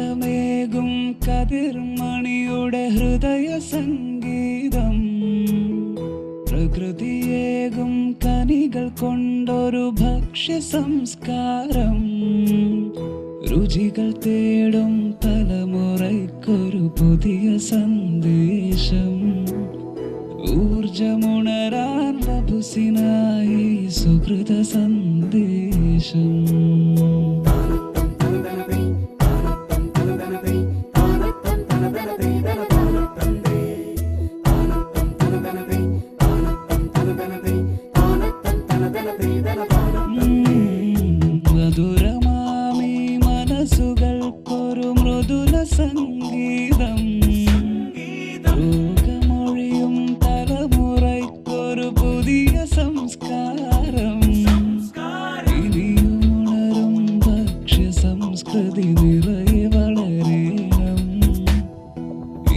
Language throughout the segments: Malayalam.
രക്തമേകും കതിർമണിയുടെ ഹൃദയ സംഗീതം, പ്രകൃതിയേകും കനികൾ കൊണ്ടൊരു ഭക്ഷ്യ സംസ്കാരം, രുചികൾ തേടും തലമുറയ്ക്കൊരു പുതിയ സന്ദേശം, ഊർജമുണരാൻ വപുസിനായി സുഹൃത സന്ദേശം. മധുരമാമി മനസ്സുകൾക്കൊരു മൃദുല സംഗീതം, രോഗമൊഴിയും തലമുറയ്ക്കൊരു പുതിയ സംസ്കാരം, ഇനിയുണരും ഭക്ഷ്യ സംസ്കൃതി നിറയെ വളരണം,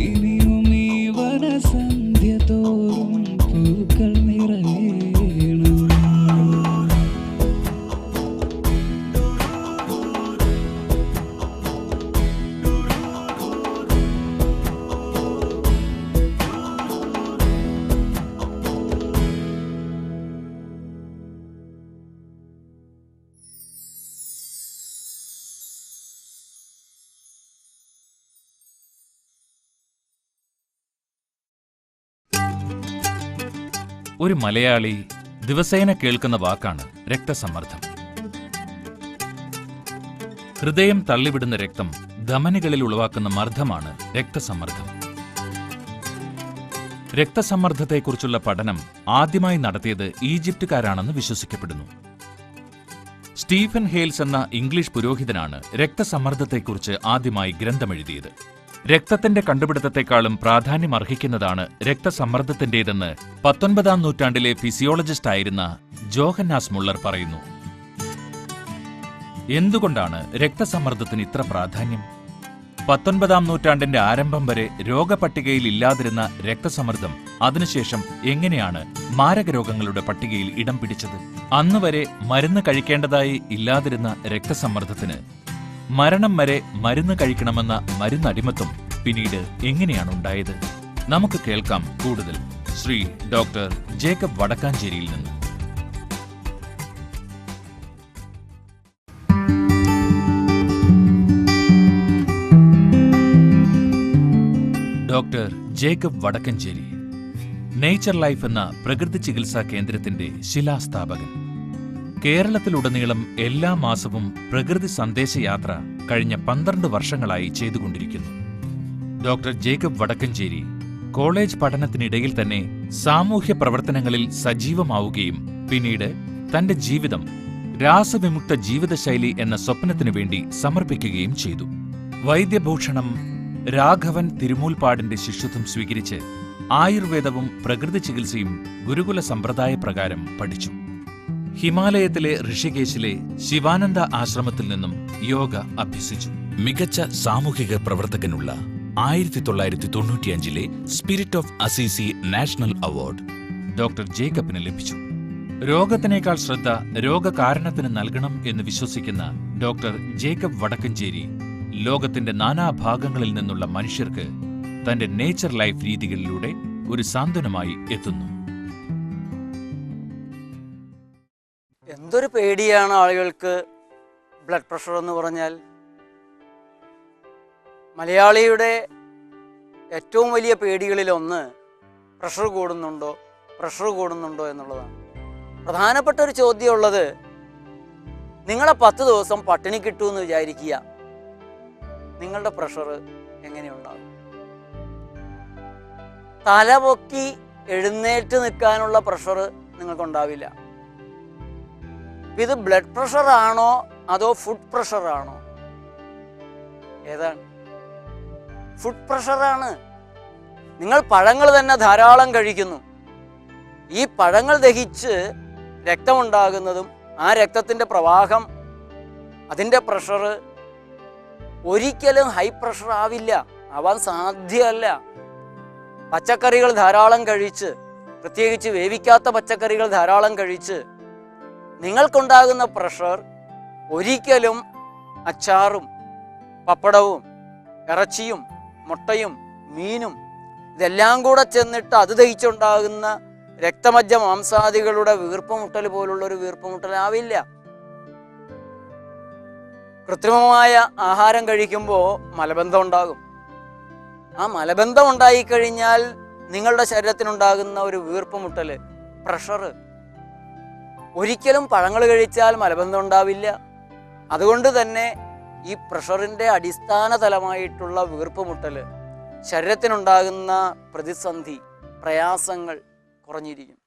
ഇനിയും ഈ വനസന്ധ്യ തോറും പൂക്കൾ നിറയണം. ഒരു മലയാളി ദിവസേന കേൾക്കുന്ന വാക്കാണ് രക്തസമ്മർദ്ദം. ഹൃദയം തള്ളിവിടുന്ന രക്തം ധമനികളിൽ ഉളവാക്കുന്ന മർദ്ദമാണ് രക്തസമ്മർദ്ദം. രക്തസമ്മർദ്ദത്തെക്കുറിച്ചുള്ള പഠനം ആദ്യമായി നടത്തിയത് ഈജിപ്തുകാരാണെന്ന് വിശ്വസിക്കപ്പെടുന്നു. സ്റ്റീഫൻ ഹെയിൽസ് എന്ന ഇംഗ്ലീഷ് പുരോഹിതനാണ് രക്തസമ്മർദ്ദത്തെക്കുറിച്ച് ആദ്യമായി ഗ്രന്ഥമെഴുതിയത്. രക്തത്തിന്റെ കണ്ടുപിടുത്തത്തെക്കാളും പ്രാധാന്യമർഹിക്കുന്നതാണ് രക്തസമ്മർദ്ദത്തിന്റേതെന്ന് 19-ാം നൂറ്റാണ്ടിലെ ഫിസിയോളജിസ്റ്റായിരുന്ന ജോഹന്നാസ് മുള്ളർ പറയുന്നു. എന്തുകൊണ്ടാണ് രക്തസമ്മർദ്ദത്തിന് ഇത്ര പ്രാധാന്യം? 19-ാം നൂറ്റാണ്ടിന്റെ ആരംഭം വരെ രോഗപട്ടികയിൽ ഇല്ലാതിരുന്ന രക്തസമ്മർദ്ദം അതിനുശേഷം എങ്ങനെയാണ് മാരകരോഗങ്ങളുടെ പട്ടികയിൽ ഇടം പിടിച്ചത്? അന്നുവരെ മരുന്ന് കഴിക്കേണ്ടതായി ഇല്ലാതിരുന്ന രക്തസമ്മർദ്ദത്തിന് മരണം വരെ മരുന്ന് കഴിക്കണമെന്ന മരുന്നടിമത്വം പിന്നീട് എങ്ങനെയാണ് ഉണ്ടായത്? നമുക്ക് കേൾക്കാം കൂടുതൽ ശ്രീ ഡോക്ടർ ജേക്കബ് വടക്കാഞ്ചേരിയിൽ നിന്ന്. Doctor Jacob Vadakkanchery nature life എന്ന പ്രകൃതി ചികിത്സാ കേന്ദ്രത്തിന്റെ ശിലാസ്ഥാപകൻ. കേരളത്തിലുടനീളം എല്ലാ മാസവും പ്രകൃതി സന്ദേശയാത്ര കഴിഞ്ഞ 12 വർഷങ്ങളായി ചെയ്തുകൊണ്ടിരിക്കുന്നു. ഡോക്ടർ ജേക്കബ് വടക്കഞ്ചേരി കോളേജ് പഠനത്തിനിടയിൽ തന്നെ സാമൂഹ്യ പ്രവർത്തനങ്ങളിൽ സജീവമാവുകയും പിന്നീട് തന്റെ ജീവിതം രാസവിമുക്ത ജീവിതശൈലി എന്ന സ്വപ്നത്തിനു വേണ്ടി സമർപ്പിക്കുകയും ചെയ്തു. വൈദ്യഭൂഷണം രാഘവൻ തിരുമൂൽപ്പാടിന്റെ ശിഷ്യത്വം സ്വീകരിച്ച് ആയുർവേദവും പ്രകൃതി ചികിത്സയും ഗുരുകുല സമ്പ്രദായപ്രകാരം പഠിച്ചു. ഹിമാലയത്തിലെ ഋഷികേശിലെ ശിവാനന്ദ ആശ്രമത്തിൽ നിന്നും യോഗ അഭ്യസിച്ചു. മികച്ച സാമൂഹിക പ്രവർത്തകനുള്ള 1995-ലെ spirit of Assisi national award doctor ജേക്കബിന് ലഭിച്ചു. രോഗത്തിനേക്കാൾ ശ്രദ്ധ രോഗകാരണത്തിന് നൽകണം എന്ന് വിശ്വസിക്കുന്ന ഡോക്ടർ ജേക്കബ് വടക്കഞ്ചേരി ലോകത്തിന്റെ നാനാഭാഗങ്ങളിൽ നിന്നുള്ള മനുഷ്യർക്ക് തന്റെ നേച്ചർ ലൈഫ് രീതികളിലൂടെ ഒരു സാന്ത്വനമായി എത്തുന്നു. എന്തൊരു പേടിയാണ് ആളുകൾക്ക് ബ്ലഡ് പ്രഷർ എന്ന് പറഞ്ഞാൽ. മലയാളിയുടെ ഏറ്റവും വലിയ പേടികളിലൊന്ന് പ്രഷർ കൂടുന്നുണ്ടോ എന്നുള്ളതാണ്. പ്രധാനപ്പെട്ട ഒരു ചോദ്യമുള്ളത്, നിങ്ങളെ 10 ദിവസം പട്ടിണി കിട്ടുമെന്ന് വിചാരിക്കുക, നിങ്ങളുടെ പ്രഷർ എങ്ങനെയുണ്ടാകും? തല പൊക്കി എഴുന്നേറ്റ് നിൽക്കാനുള്ള പ്രഷർ നിങ്ങൾക്കുണ്ടാവില്ല. ഇത് ബ്ലഡ് പ്രഷർ ആണോ അതോ ഫുഡ് പ്രഷർ ആണോ? ഏതാണ്? ഫുഡ് പ്രഷറാണ്. നിങ്ങൾ പഴങ്ങൾ തന്നെ ധാരാളം കഴിക്കുന്നു. ഈ പഴങ്ങൾ ദഹിച്ച് രക്തമുണ്ടാകുന്നതും ആ രക്തത്തിൻ്റെ പ്രവാഹം, അതിൻ്റെ പ്രഷർ ഒരിക്കലും ഹൈ പ്രഷർ ആവില്ല, ആവാൻ സാധ്യമല്ല. പച്ചക്കറികൾ ധാരാളം കഴിച്ച്, പ്രത്യേകിച്ച് വേവിക്കാത്ത പച്ചക്കറികൾ ധാരാളം കഴിച്ച് നിങ്ങൾക്കുണ്ടാകുന്ന പ്രഷർ ഒരിക്കലും അച്ചാറും പപ്പടവും ഇറച്ചിയും മുട്ടയും മീനും ഇതെല്ലാം കൂടെ ചെന്നിട്ട് അത് ദഹിച്ചുണ്ടാകുന്ന രക്തമജ്ജ മാംസാദികളുടെ വീർപ്പുമുട്ടൽ പോലുള്ള ഒരു വീർപ്പുമുട്ടലാവില്ല. കൃത്രിമമായ ആഹാരം കഴിക്കുമ്പോൾ മലബന്ധം ഉണ്ടാകും. ആ മലബന്ധം ഉണ്ടായിക്കഴിഞ്ഞാൽ നിങ്ങളുടെ ശരീരത്തിനുണ്ടാകുന്ന ഒരു വീർപ്പുമുട്ടൽ, പ്രഷർ, ഒരിക്കലും പഴങ്ങൾ കഴിച്ചാൽ മലബന്ധം ഉണ്ടാവില്ല. അതുകൊണ്ട് തന്നെ ഈ പ്രഷറിൻ്റെ അടിസ്ഥാന തലമായിട്ടുള്ള വീർപ്പുമുട്ടൽ, ശരീരത്തിനുണ്ടാകുന്ന പ്രതിസന്ധി, പ്രയാസങ്ങൾ കുറഞ്ഞിരിക്കും.